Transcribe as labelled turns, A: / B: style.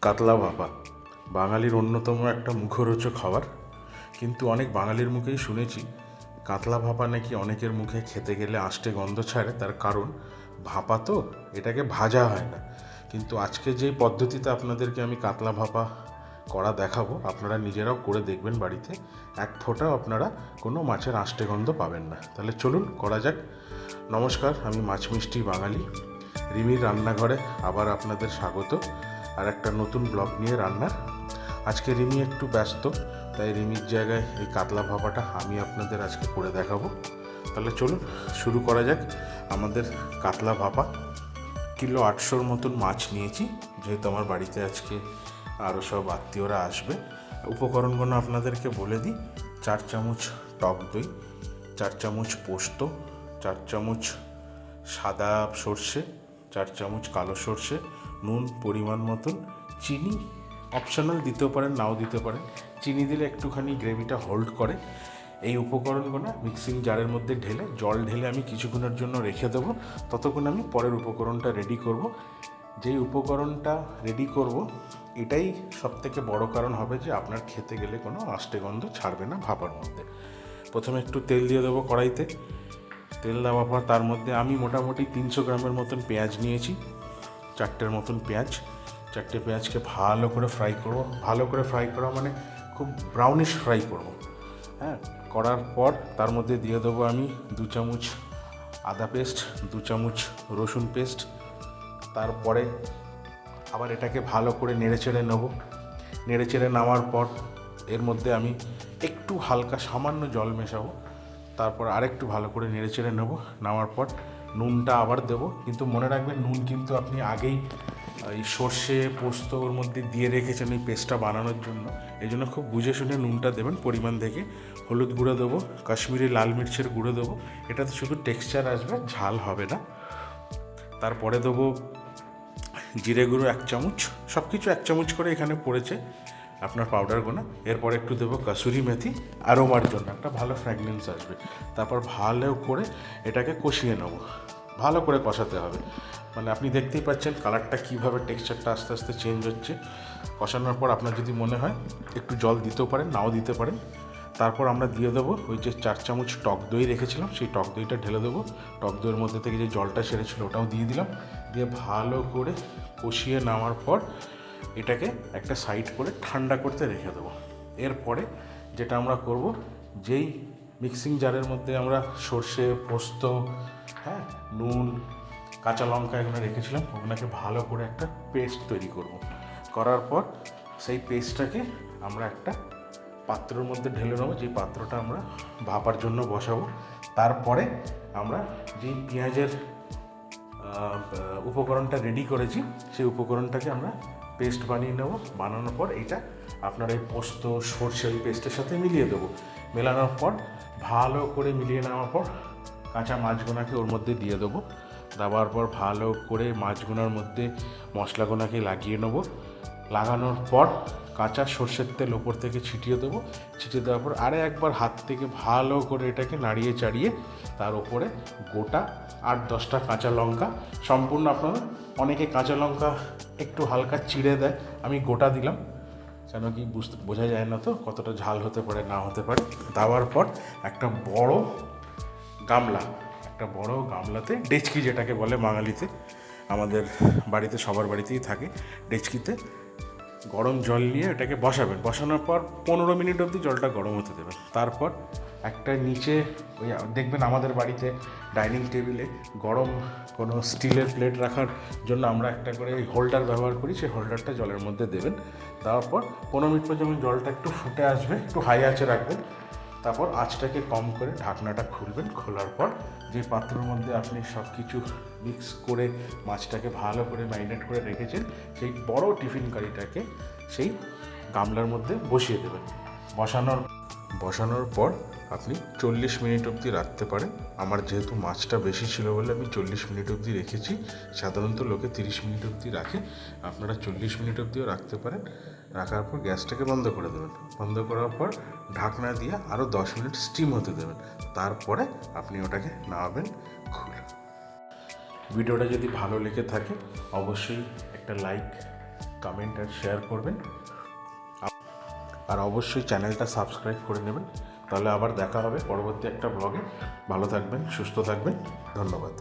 A: কাতলা ভাপা বাঙালির অন্যতম একটা মুখরোচক খাবার, কিন্তু অনেক বাঙালির মুখেই শুনেছি কাতলা ভাপা নাকি অনেকের মুখে খেতে গেলে আষ্টে গন্ধ ছাড়ে। তার কারণ ভাপা তো, এটাকে ভাজা হয় না। কিন্তু আজকে যেই পদ্ধতিতে আপনাদেরকে আমি কাতলা ভাপা করা দেখাবো, আপনারা নিজেরাও করে দেখবেন বাড়িতে, এক ফোঁটাও আপনারা কোনো মাছের আষ্টে গন্ধ পাবেন না। তাহলে চলুন করা যাক। নমস্কার, আমি মাছ মিষ্টি বাঙালি রিমির রান্নাঘরে আবার আপনাদের স্বাগত। আর একটা নতুন ব্লগ নিয়ে রান্নার। আজকে রিমি একটু ব্যস্ত, তাই রিমির জায়গায় এই কাতলা ভাপাটা আমি আপনাদের আজকে করে দেখাবো। তাহলে চলুন শুরু করা যাক আমাদের কাতলা ভাপা। কিলো 800 মতন মাছ নিয়েছি, যেহেতু আমার বাড়িতে আজকে আরও সব আত্মীয়রা আসবে। উপকরণগুলো আপনাদেরকে বলে দিই: 4 চামচ টক দই, 4 চামচ পোস্ত, 4 চামচ সাদা সর্ষে, 4 চামচ কালো সর্ষে, নুন পরিমাণ মতন, চিনি অপশনাল, দিতেও পারেন নাও দিতে পারেন। চিনি দিলে একটুখানি গ্রেভিটা হোল্ড করে। এই উপকরণগুলো মিক্সিং জারের মধ্যে ঢেলে জল ঢেলে আমি কিছুক্ষণের জন্য রেখে দেবো। ততক্ষণ আমি পরের উপকরণটা রেডি করব। যেই উপকরণটা রেডি করব, এটাই সবথেকে বড় কারণ হবে যে আপনার খেতে গেলে কোনো আষ্টে গন্ধ ছাড়বে না ভাপার মধ্যে। প্রথমে একটু তেল দিয়ে দেবো কড়াইতে। তেল দেওয়ার পর তার মধ্যে আমি মোটামুটি 300 গ্রামের মতন পেঁয়াজ নিয়েছি, 4টের মতন পেঁয়াজ। 4টে পেঁয়াজকে ভালো করে ফ্রাই করব। ভালো করে ফ্রাই করা মানে খুব ব্রাউনিশ ফ্রাই করব। হ্যাঁ, করার পর তার মধ্যে দিয়ে দেবো আমি 2 চামচ আদা পেস্ট, 2 চামচ রসুন পেস্ট। তারপরে আবার এটাকে ভালো করে নেড়েচেড়ে নেব। নেড়েচেড়ে নেওয়ার পর এর মধ্যে আমি একটু হালকা সামান্য জল মেশাবো। তারপর আরেকটু ভালো করে নেড়েচেড়ে নেব। নেওয়ার পর নুনটা আবার দেব, কিন্তু মনে রাখবেন নুন কিন্তু আপনি আগেই এই সর্ষে পোস্ত ওর মধ্যে দিয়ে রেখেছেন এই পেস্টটা বানানোর জন্য। এই জন্য খুব বুঝে শুনে নুনটা দেবেন পরিমাণ থেকে। হলুদ গুঁড়ো দেবো, কাশ্মীরি লাল মির্চের গুঁড়ো দেবো। এটাতে শুধু টেক্সচার আসবে, ঝাল হবে না। তারপরে দেবো জিরে গুঁড়ো 1 চামচ। সব কিছু 1 চামচ করে এখানে পড়েছে আপনার পাউডারগুলো। এরপর একটু দেবো কাসুরি মেথি, অ্যারোমার জন্য একটা ভালো ফ্র্যাগনেন্স আসবে। তারপর ভালো করে এটাকে কষিয়ে নেব। ভালো করে কষাতে হবে, মানে আপনি দেখতেই পাচ্ছেন কালারটা কীভাবে, টেক্সচারটা আস্তে আস্তে চেঞ্জ হচ্ছে। কষানোর পর আপনার যদি মনে হয় একটু জল দিতেও পারেন, নাও দিতে পারেন। তারপর আমরা দিয়ে দেবো ওই যে 4 চামচ টক দই রেখেছিলাম, সেই টক দইটা ঢেলে দেবো। টক দইয়ের মধ্যে থেকে যে জলটা সেরেছিল ওটাও দিয়ে দিলাম। দিয়ে ভালো করে কষিয়ে নেওয়ার পর এটাকে একটা সাইড করে ঠান্ডা করতে রেখে দেবো। এরপরে যেটা আমরা করব, যেই মিক্সিং জারের মধ্যে আমরা সর্ষে পোস্ত, হ্যাঁ, নুন, কাঁচা লঙ্কা এগুলো রেখেছিলাম, ওগুলোকে ভালো করে একটা পেস্ট তৈরি করব। করার পর সেই পেস্টটাকে আমরা একটা পাত্রের মধ্যে ঢেলে নেবো, যেই পাত্রটা আমরা ভাপার জন্য বসাবো। তারপরে আমরা যেই পেঁয়াজের উপকরণটা রেডি করেছি, সেই উপকরণটাকে আমরা পেস্ট বানিয়ে নেব। বানানোর পর এইটা আপনার এই পোস্ত সর্ষে ওই পেস্টের সাথে মিলিয়ে দেবো। মেলানোর পর ভালো করে মিলিয়ে নেওয়ার পর কাঁচা মাছগুলোকে ওর মধ্যে দিয়ে দেবো। দেওয়ার পর ভালো করে মাছগুলোর মধ্যে মশলাগুলোকে লাগিয়ে নেব। লাগানোর পর কাঁচা সর্ষের তেল ওপর থেকে ছিটিয়ে দেবো। ছিটিয়ে দেওয়ার পর আরে একবার হাত থেকে ভালো করে এটাকে নাড়িয়ে চাড়িয়ে তার ওপরে গোটা 8-10টা কাঁচা লঙ্কা, সম্পূর্ণ আপনারা, অনেকে কাঁচা লঙ্কা একটু হালকা চিড়ে দেয়, আমি গোটা দিলাম, কেন কি বোঝা যায় না তো কতটা ঝাল হতে পারে না হতে পারে। দেওয়ার পর একটা বড় গামলাতে, ডেচকি যেটাকে বলে বাঙালিতে, আমাদের বাড়িতে সবার বাড়িতেই থাকে, ডেচকিতে গরম জল নিয়ে এটাকে বসাবেন। বসানোর পর 15 মিনিট অবধি জলটা গরম হতে দেবেন। তারপর একটা নিচে ওই দেখবেন আমাদের বাড়িতে ডাইনিং টেবিলে গরম কোনো স্টিলের প্লেট রাখার জন্য আমরা একটা করে হোল্ডার ব্যবহার করি, সেই হোল্ডারটা জলের মধ্যে দেবেন। তারপর 15 মিনিট পর যখন জলটা একটু ফুটে আসবে, একটু হাই আঁচে রাখবেন। তারপর আঁচটাকে কম করে ঢাকনাটা খুলবেন। খোলার পর যে পাত্রের মধ্যে আপনি সব কিছু মিক্স করে মাছটাকে ভালো করে ম্যারিনেট করে রেখেছেন, সেই বড় টিফিন কারিটাকে সেই গামলার মধ্যে বসিয়ে দেবেন। বসানোর পর আপনি 40 মিনিট অবধি রাখতে পারেন। আমার যেহেতু মাছটা বেশি ছিল বলে আমি 40 মিনিট অবধি রেখেছি। সাধারণত লোকে 30 মিনিট অবধি রাখে, আপনারা 40 মিনিট অবধিও রাখতে পারেন। রাখার পর গ্যাসটাকে বন্ধ করে দেবেন। বন্ধ করার পর ঢাকনা দিয়ে আরও 10 মিনিট স্টিম হতে দেবেন। তারপরে আপনি ওটাকে নামাবেন খুলে। ভিডিওটা যদি ভালো লেগে থাকে অবশ্যই একটা লাইক, কমেন্ট আর শেয়ার করবেন, আর অবশ্যই চ্যানেলটা সাবস্ক্রাইব করে নেবেন। তাহলে আবার দেখা হবে পরবর্তী একটা ব্লগে। ভালো থাকবেন, সুস্থ থাকবেন, ধন্যবাদ।